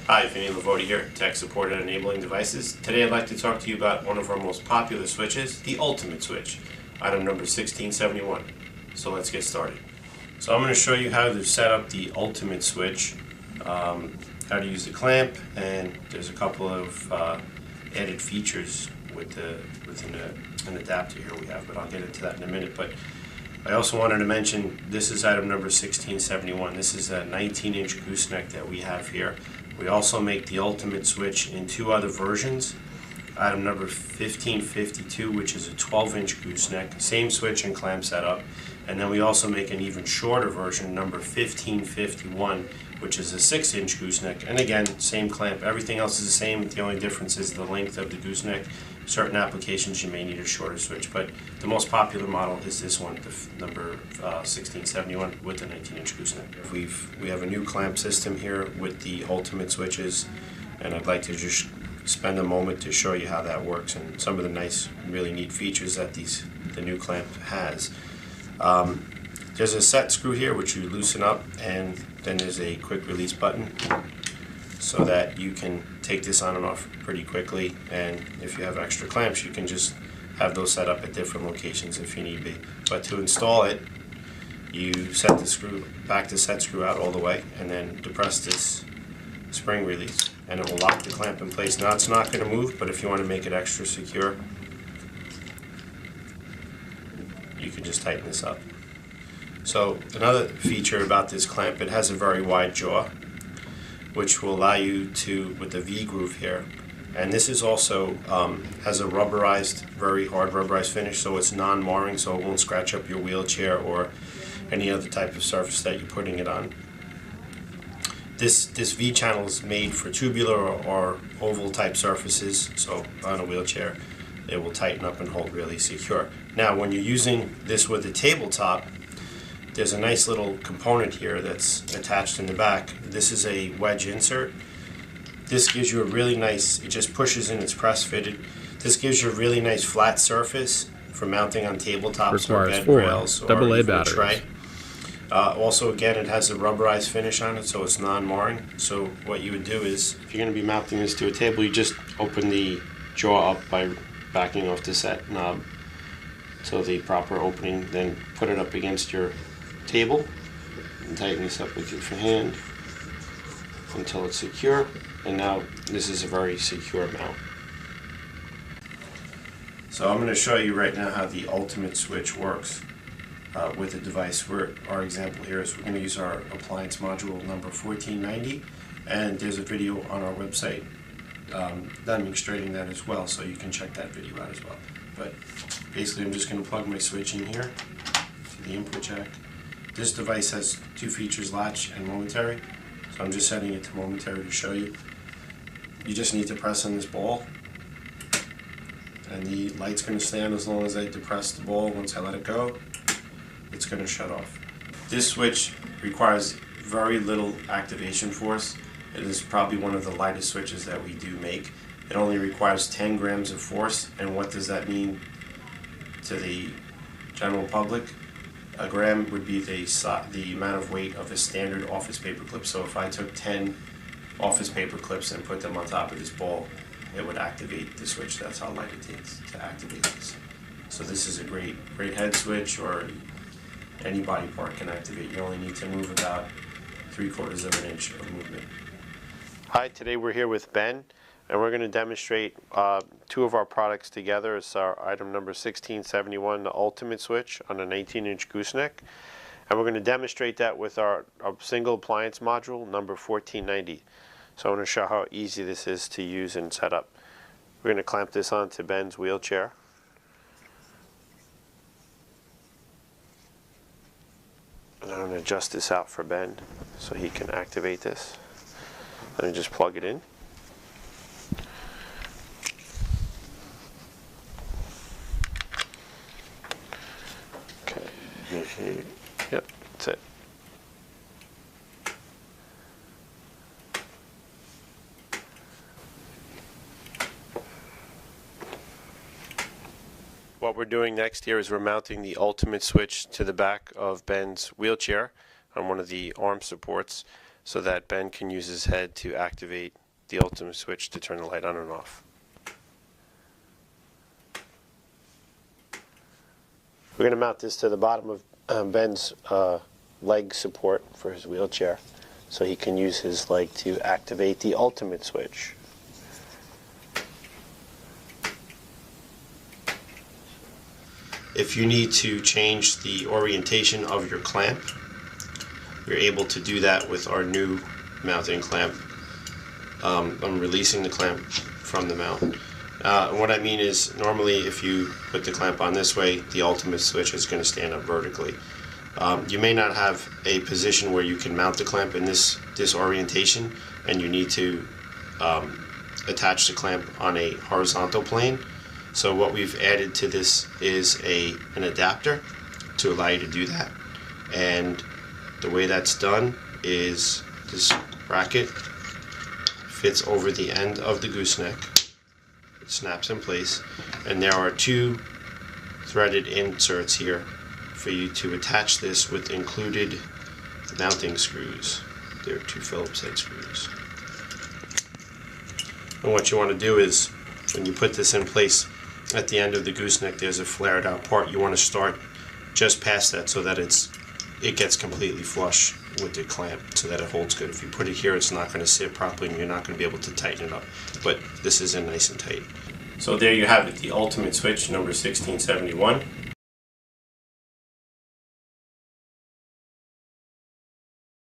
Hi, Vinny Lavodi here, Tech Support and Enabling Devices. Today I'd like to talk to you about one of our most popular switches, the Ultimate Switch, item number 1671. So let's get started. So I'm going to show you how to set up the Ultimate Switch, how to use the clamp, and there's a couple of added features with an adapter here we have, but I'll get into that in a minute. But I also wanted to mention this is item number 1671. This is a 19-inch gooseneck that we have here. We also make the Ultimate Switch in two other versions. Item number 1552, which is a 12-inch gooseneck, same switch and clamp setup. And then we also make an even shorter version, number 1551, which is a 6-inch gooseneck. And again, same clamp. Everything else is the same. The only difference is the length of the gooseneck. Certain applications you may need a shorter switch, but the most popular model is this one, the number 1671 with the 19-inch gooseneck. We have a new clamp system here with the Ultimate switches, and I'd like to just spend a moment to show you how that works and some of the nice, really neat features that the new clamp has. There's a set screw here which you loosen up, and then there's a quick release button so that you can take this on and off pretty quickly, and if you have extra clamps you can just have those set up at different locations if you need be. But to install it, you set the screw, back the set screw out all the way, and then depress this spring release and it will lock the clamp in place. Now it's not going to move, but if you want to make it extra secure, you can just tighten this up. So another feature about this clamp, it has a very wide jaw, which will allow you to, with the V groove here, and this is also has a rubberized, very hard rubberized finish, so it's non-marring, so it won't scratch up your wheelchair or any other type of surface that you're putting it on. This V channel is made for tubular or oval type surfaces, so on a wheelchair it will tighten up and hold really secure. Now when you're using this with a tabletop, there's a nice little component here that's attached in the back. This is a wedge insert. This gives you a really nice, it just pushes in, it's press fitted. This gives you a really nice flat surface for mounting on tabletops or bed rails or even a tray. Also again, it has a rubberized finish on it, so it's non-marring. So what you would do is, if you're going to be mounting this to a table, you just open the jaw up by backing off the set knob to the proper opening, then put it up against your table and tighten this up with your hand until it's secure, and now this is a very secure mount. So I'm going to show you right now how the Ultimate Switch works with the device. Our example here is we're going to use our appliance module number 1490, and there's a video on our website demonstrating that as well, so you can check that video out as well. But basically I'm just going to plug my switch in here to the input jack. This device has two features, latch and momentary, so I'm just setting it to momentary to show you. You just need to press on this ball, and the light's going to stay on as long as I depress the ball. Once I let it go, it's going to shut off. This switch requires very little activation force. It is probably one of the lightest switches that we do make. It only requires 10 grams of force, and what does that mean to the general public? A gram would be the amount of weight of a standard office paper clip. So if I took 10 office paper clips and put them on top of this ball, it would activate the switch. That's how light it takes to activate this. So this is a great head switch, or any body part can activate. You only need to move about 3/4 of an inch of movement. Hi, today we're here with Ben, and we're going to demonstrate two of our products together. It's our item number 1671, the Ultimate Switch on a 19-inch gooseneck. And we're going to demonstrate that with our single appliance module number 1490. So I'm going to show how easy this is to use and set up. We're going to clamp this onto Ben's wheelchair. And I'm going to adjust this out for Ben so he can activate this. Then just plug it in. Okay, yep, that's it. What we're doing next here is we're mounting the Ultimate Switch to the back of Ben's wheelchair on one of the arm supports. so that Ben can use his head to activate the ultimate switch to turn the light on and off. We're going to mount this to the bottom of Ben's leg support for his wheelchair, so he can use his leg to activate the ultimate switch. If you need to change the orientation of your clamp, you're able to do that with our new mounting clamp. I'm releasing the clamp from the mount. And what I mean is, normally if you put the clamp on this way, the ultimate switch is going to stand up vertically. You may not have a position where you can mount the clamp in this orientation, and you need to attach the clamp on a horizontal plane. So what we've added to this is an adapter to allow you to do that. And the way that's done is this bracket fits over the end of the gooseneck. It snaps in place, and there are two threaded inserts here for you to attach this with included mounting screws. There are two Phillips head screws. And what you want to do is, when you put this in place, at the end of the gooseneck there's a flared out part. You want to start just past that so that it gets completely flush with the clamp, so that it holds good. If you put it here, it's not going to sit properly and you're not going to be able to tighten it up. But this is in nice and tight. So there you have it, the ultimate switch number 1671.